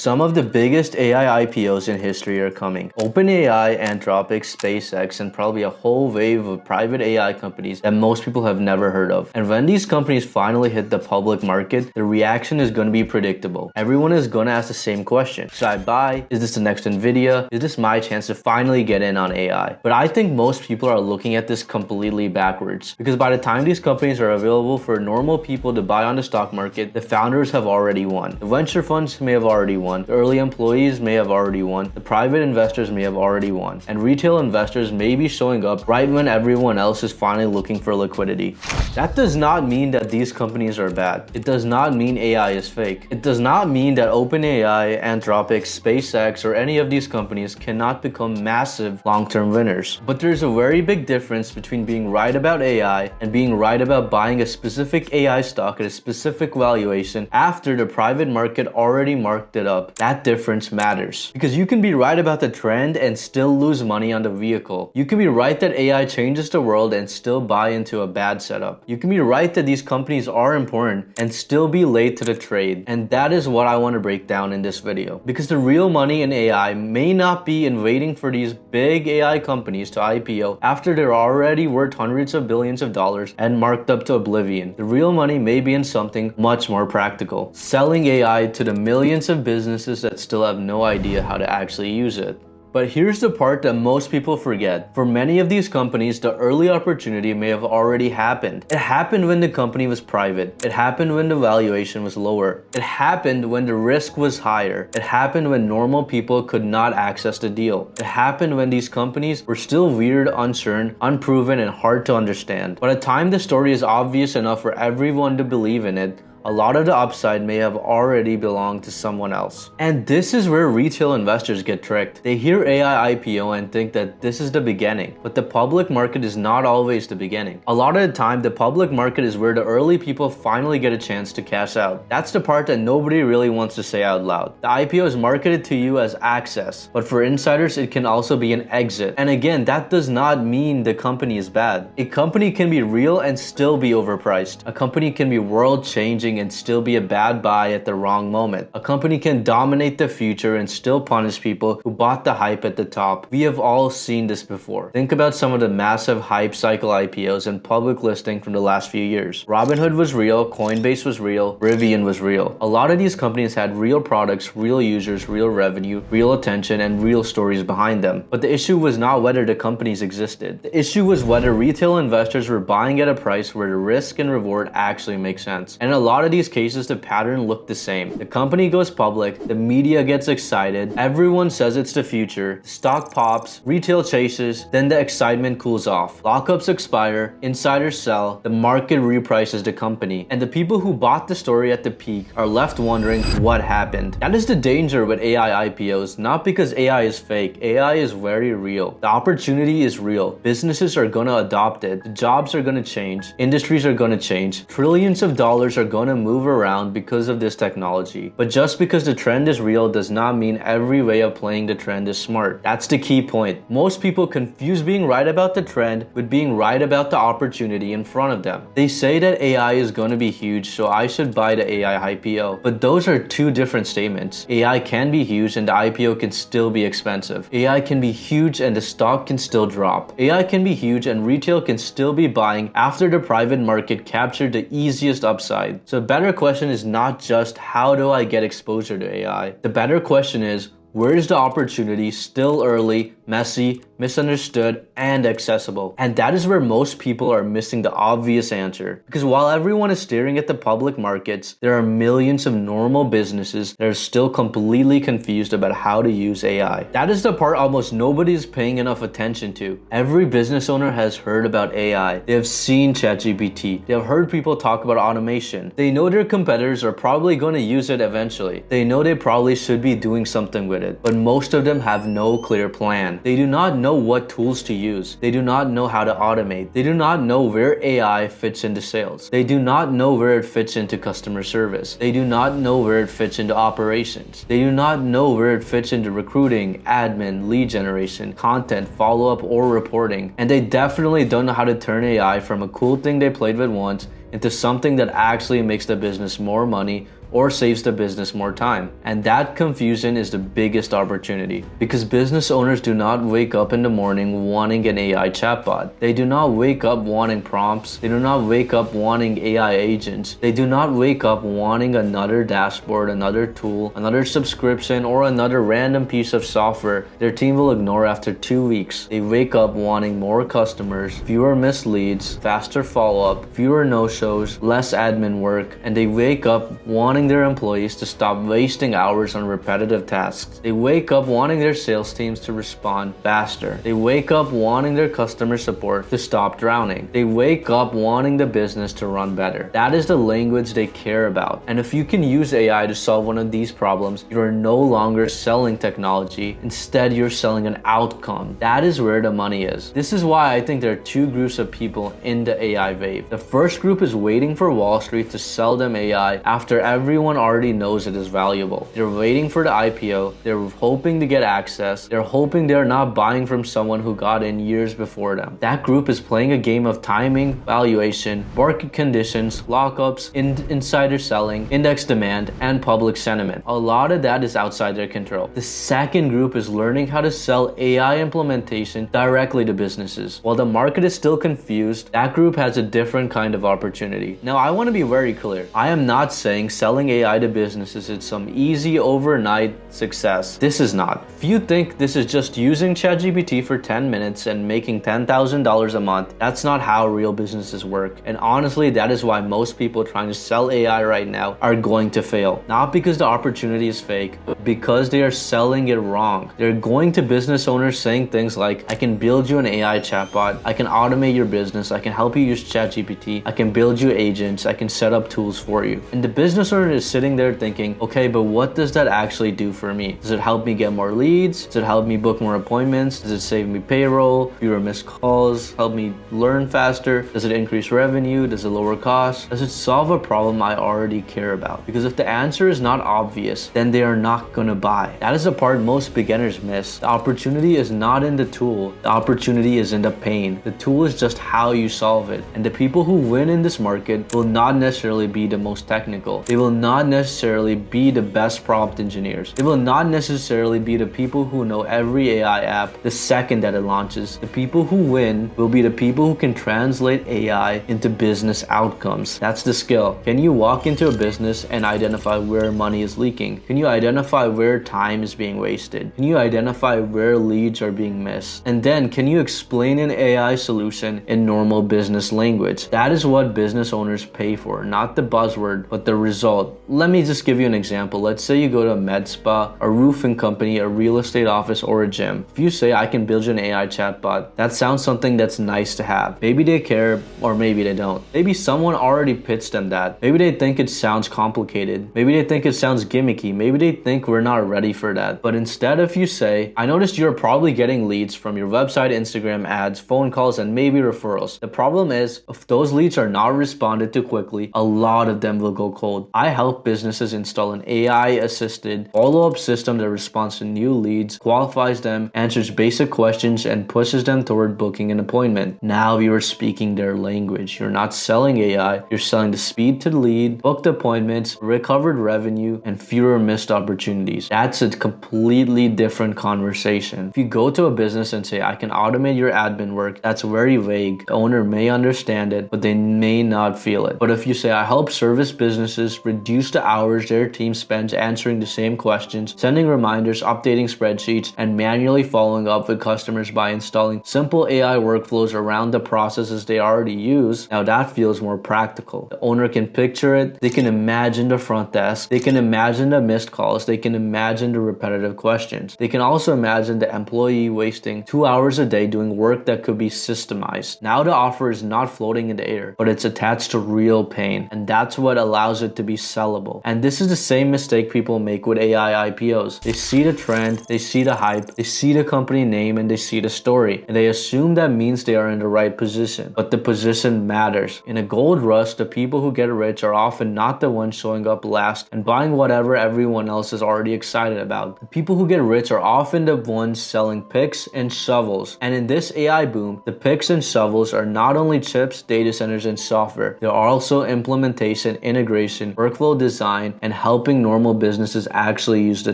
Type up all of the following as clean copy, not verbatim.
Some of the biggest AI IPOs in history are coming. OpenAI, Anthropic, SpaceX, and probably a whole wave of private AI companies that most people have never heard of. And when these companies finally hit the public market, the reaction is going to be predictable. Everyone is going to ask the same question. Should I buy? Is this the next Nvidia? Is this my chance to finally get in on AI? But I think most people are looking at this completely backwards, because by the time these companies are available for normal people to buy on the stock market, the founders have already won. The venture funds may have already won. The early employees may have already won. The private investors may have already won. And retail investors may be showing up right when everyone else is finally looking for liquidity. That does not mean that these companies are bad. It does not mean AI is fake. It does not mean that OpenAI, Anthropic, SpaceX, or any of these companies cannot become massive long-term winners. But there's a very big difference between being right about AI and being right about buying a specific AI stock at a specific valuation after the private market already marked it up. That difference matters, because you can be right about the trend and still lose money on the vehicle. You can be right that AI changes the world and still buy into a bad setup. You can be right that these companies are important and still be late to the trade. And that is what I want to break down in this video, because the real money in AI may not be in waiting for these big AI companies to IPO after they're already worth hundreds of billions of dollars and marked up to oblivion. The real money may be in something much more practical: selling AI to the millions of businesses that still have no idea how to actually use it. But here's the part that most people forget. For many of these companies, the early opportunity may have already happened. It happened when the company was private. It happened when the valuation was lower. It happened when the risk was higher. It happened when normal people could not access the deal. It happened when these companies were still weird, uncertain, unproven, and hard to understand. By the time the story is obvious enough for everyone to believe in it, a lot of the upside may have already belonged to someone else. And this is where retail investors get tricked. They hear AI IPO and think that this is the beginning, but the public market is not always the beginning. A lot of the time, the public market is where the early people finally get a chance to cash out. That's the part that nobody really wants to say out loud. The IPO is marketed to you as access, but for insiders, it can also be an exit. And again, that does not mean the company is bad. A company can be real and still be overpriced. A company can be world-changing and still be a bad buy at the wrong moment. A company can dominate the future and still punish people who bought the hype at the top. We have all seen this before. Think about some of the massive hype cycle IPOs and public listing from the last few years. Robinhood was real, Coinbase was real, Rivian was real. A lot of these companies had real products, real users, real revenue, real attention, and real stories behind them. But the issue was not whether the companies existed. The issue was whether retail investors were buying at a price where the risk and reward actually make sense. And a lot of these cases, the pattern looked the same. The company goes public, the media gets excited, everyone says it's the future, stock pops, retail chases, then the excitement cools off. Lockups expire, insiders sell, the market reprices the company, and the people who bought the story at the peak are left wondering what happened. That is the danger with AI IPOs, not because AI is fake. AI is very real. The opportunity is real. Businesses are gonna adopt it. The jobs are gonna change. Industries are gonna change. Trillions of dollars are gonna move around because of this technology. But just because the trend is real does not mean every way of playing the trend is smart. That's the key point. Most people confuse being right about the trend with being right about the opportunity in front of them. They say that AI is going to be huge, so I should buy the AI IPO. But those are two different statements. AI can be huge and the IPO can still be expensive. AI can be huge and the stock can still drop. AI can be huge and retail can still be buying after the private market captured the easiest upside. So a better question is not just how do I get exposure to AI? The better question is, where is the opportunity still early, messy, misunderstood, and accessible? And that is where most people are missing the obvious answer. Because while everyone is staring at the public markets, there are millions of normal businesses that are still completely confused about how to use AI. That is the part almost nobody is paying enough attention to. Every business owner has heard about AI. They have seen ChatGPT. They have heard people talk about automation. They know their competitors are probably going to use it eventually. They know they probably should be doing something with it. But most of them have no clear plan. They do not know what tools to use. They do not know how to automate. They do not know where AI fits into sales. They do not know where it fits into customer service. They do not know where it fits into operations. They do not know where it fits into recruiting, admin, lead generation, content, follow-up, or reporting. And they definitely don't know how to turn AI from a cool thing they played with once into something that actually makes the business more money, or saves the business more time. And that confusion is the biggest opportunity, because business owners do not wake up in the morning wanting an AI chatbot. They do not wake up wanting prompts. They do not wake up wanting AI agents. They do not wake up wanting another dashboard, another tool, another subscription, or another random piece of software their team will ignore after 2 weeks. They wake up wanting more customers, fewer missed leads, faster follow-up, fewer no-shows, less admin work, and they wake up wanting their employees to stop wasting hours on repetitive tasks. They wake up wanting their sales teams to respond faster. They wake up wanting their customer support to stop drowning. They wake up wanting the business to run better. That is the language they care about. And if you can use AI to solve one of these problems, you are no longer selling technology. Instead, you're selling an outcome. That is where the money is. This is why I think there are two groups of people in the AI wave. The first group is waiting for Wall Street to sell them AI after everyone already knows it is valuable. They're waiting for the IPO. They're hoping to get access. They're hoping they're not buying from someone who got in years before them. That group is playing a game of timing, valuation, market conditions, lockups, insider selling, index demand, and public sentiment. A lot of that is outside their control. The second group is learning how to sell AI implementation directly to businesses. While the market is still confused, that group has a different kind of opportunity. Now, I want to be very clear. I am not saying selling AI to businesses is some easy overnight success. This is not. If you think this is just using ChatGPT for 10 minutes and making $10,000 a month, that's not how real businesses work. And honestly, that is why most people trying to sell AI right now are going to fail. Not because the opportunity is fake, but because they are selling it wrong. They're going to business owners saying things like, I can build you an AI chatbot, I can automate your business, I can help you use ChatGPT, I can build you agents, I can set up tools for you. And the business owner is sitting there thinking, okay, but what does that actually do for me? Does it help me get more leads? Does it help me book more appointments? Does it save me payroll, fewer missed calls, help me learn faster? Does it increase revenue? Does it lower costs? Does it solve a problem I already care about? Because if the answer is not obvious, then they are not gonna buy. That is the part most beginners miss. The opportunity is not in the tool. The opportunity is in the pain. The tool is just how you solve it. And the people who win in this market will not necessarily be the most technical. They will not necessarily be the best prompt engineers. They will not necessarily be the people who know every AI app the second that it launches. The people who win will be the people who can translate AI into business outcomes. That's the skill. Can you walk into a business and identify where money is leaking? Can you identify where time is being wasted? Can you identify where leads are being missed? And then can you explain an AI solution in normal business language? That is what business owners pay for, not the buzzword, but the result. Let me just give you an example. Let's say you go to a med spa, a roofing company, a real estate office, or a gym. If you say, I can build you an AI chatbot, that sounds something that's nice to have. Maybe they care, or maybe they don't. Maybe someone already pitched them that. Maybe they think it sounds complicated. Maybe they think it sounds gimmicky. Maybe they think we're not ready for that. But instead, if you say, I noticed you're probably getting leads from your website, Instagram ads, phone calls, and maybe referrals. The problem is, if those leads are not responded to quickly, a lot of them will go cold. I help businesses install an AI-assisted follow-up system that responds to new leads, qualifies them, answers basic questions, and pushes them toward booking an appointment. Now you are speaking their language. You're not selling AI, you're selling the speed to the lead, booked appointments, recovered revenue, and fewer missed opportunities. That's a completely different conversation. If you go to a business and say, I can automate your admin work, that's very vague. The owner may understand it, but they may not feel it. But if you say, I help service businesses reduce the hours their team spends answering the same questions, sending reminders, updating spreadsheets, and manually following up with customers by installing simple AI workflows around the processes they already use, now that feels more practical. The owner can picture it, they can imagine the front desk, they can imagine the missed calls, they can imagine the repetitive questions. They can also imagine the employee wasting 2 hours a day doing work that could be systemized. Now the offer is not floating in the air, but it's attached to real pain, and that's what allows it to be sellable. And this is the same mistake people make with AI IPOs. They see the trend, they see the hype, they see the company name, and they see the story, and they assume that means they are in the right position. But the position matters. In a gold rush, the people who get rich are often not the ones showing up last and buying whatever everyone else is already excited about. The people who get rich are often the ones selling picks and shovels. And in this AI boom, the picks and shovels are not only chips, data centers, and software. They're also implementation, integration, workflow workflow design, and helping normal businesses actually use the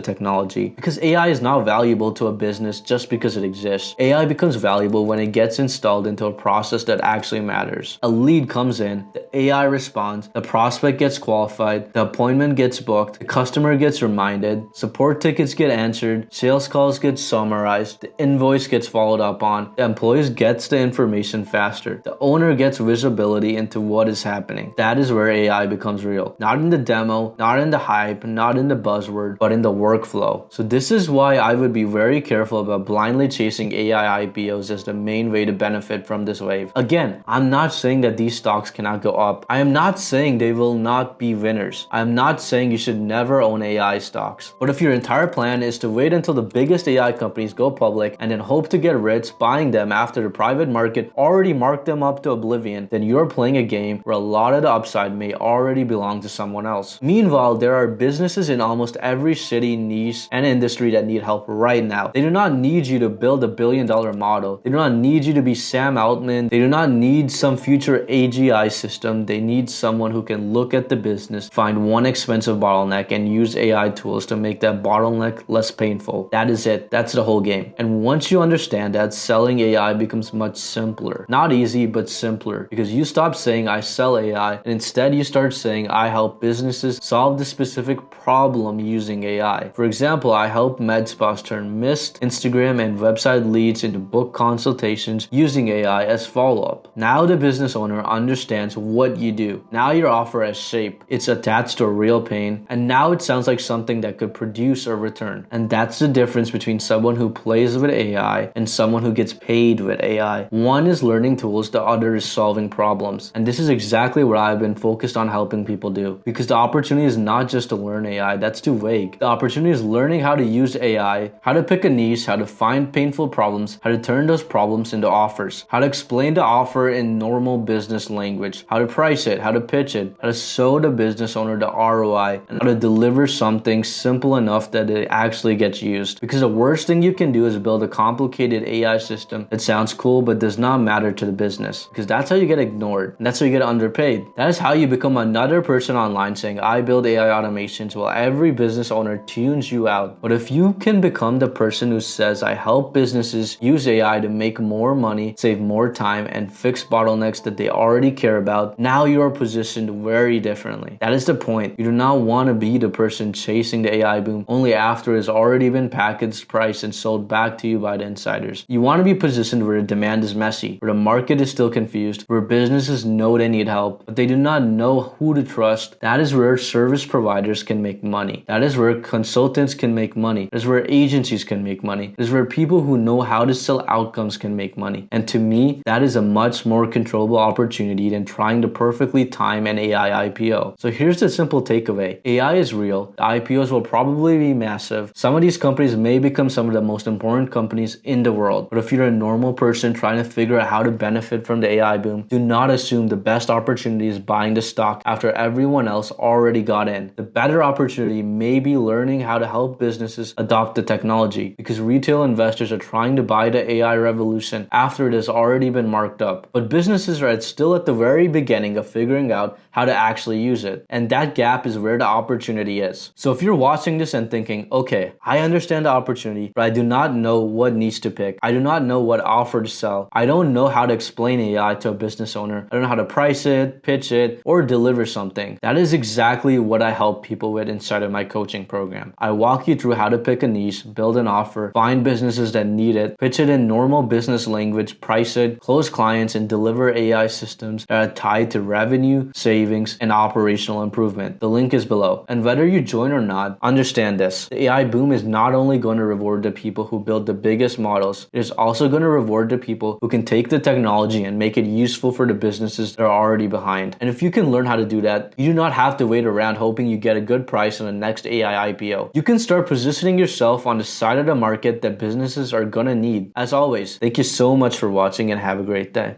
technology. Because AI is not valuable to a business just because it exists. AI becomes valuable when it gets installed into a process that actually matters. A lead comes in, the AI responds, the prospect gets qualified, the appointment gets booked, the customer gets reminded, support tickets get answered, sales calls get summarized, the invoice gets followed up on, the employee gets the information faster, the owner gets visibility into what is happening. That is where AI becomes real. Not in the demo, not in the hype, not in the buzzword, but in the workflow. So this is why I would be very careful about blindly chasing AI IPOs as the main way to benefit from this wave. Again, I'm not saying that these stocks cannot go up. I am not saying they will not be winners. I am not saying you should never own AI stocks. But if your entire plan is to wait until the biggest AI companies go public and then hope to get rich buying them after the private market already marked them up to oblivion, then you're playing a game where a lot of the upside may already belong to someone else. Meanwhile, there are businesses in almost every city, niche, and industry that need help right now. They do not need you to build a billion-dollar model. They do not need you to be Sam Altman. They do not need some future AGI system. They need someone who can look at the business, find one expensive bottleneck, and use AI tools to make that bottleneck less painful. That is it. That's the whole game. And once you understand that, selling AI becomes much simpler. Not easy, but simpler. Because you stop saying I sell AI, and instead you start saying I help businesses solve the specific problem using AI. For example, I help med spas turn missed Instagram and website leads into book consultations using AI as follow-up. Now the business owner understands what you do. Now your offer has shape. It's attached to a real pain, and now it sounds like something that could produce a return. And that's the difference between someone who plays with AI and someone who gets paid with AI. One is learning tools, the other is solving problems. And this is exactly what I've been focused on helping people do. Because the opportunity is not just to learn AI, that's too vague. The opportunity is learning how to use AI, how to pick a niche, how to find painful problems, how to turn those problems into offers, how to explain the offer in normal business language, how to price it, how to pitch it, how to show the business owner the ROI, and how to deliver something simple enough that it actually gets used. Because the worst thing you can do is build a complicated AI system that sounds cool but does not matter to the business. Because that's how you get ignored, and that's how you get underpaid. That is how you become another person online saying I build AI automations while every business owner tunes you out. But if you can become the person who says I help businesses use AI to make more money, save more time, and fix bottlenecks that they already care about, now you are positioned very differently. That is the point. You do not want to be the person chasing the AI boom only after it has already been packaged, priced, and sold back to you by the insiders. You want to be positioned where the demand is messy, where the market is still confused, where businesses know they need help, but they do not know who to trust. That is where service providers can make money. That is where consultants can make money. That is where agencies can make money. That is where people who know how to sell outcomes can make money. And to me, that is a much more controllable opportunity than trying to perfectly time an AI IPO. So here's the simple takeaway. AI is real. The IPOs will probably be massive. Some of these companies may become some of the most important companies in the world. But if you're a normal person trying to figure out how to benefit from the AI boom, do not assume the best opportunity is buying the stock after everyone else already got in. The better opportunity may be learning how to help businesses adopt the technology, because retail investors are trying to buy the AI revolution after it has already been marked up. But businesses are still at the very beginning of figuring out how to actually use it. And that gap is where the opportunity is. So if you're watching this and thinking, okay, I understand the opportunity, but I do not know what niche to pick. I do not know what offer to sell. I don't know how to explain AI to a business owner. I don't know how to price it, pitch it, or deliver something. That is exactly what I help people with inside of my coaching program. I walk you through how to pick a niche, build an offer, find businesses that need it, pitch it in normal business language, price it, close clients, and deliver AI systems that are tied to revenue, savings, and operational improvement. The link is below. And whether you join or not, understand this. The AI boom is not only going to reward the people who build the biggest models, it is also going to reward the people who can take the technology and make it useful for the businesses that are already behind. And if you can learn how to do that, you do not have to wait around hoping you get a good price on the next AI IPO. You can start positioning yourself on the side of the market that businesses are gonna need. As always, thank you so much for watching and have a great day.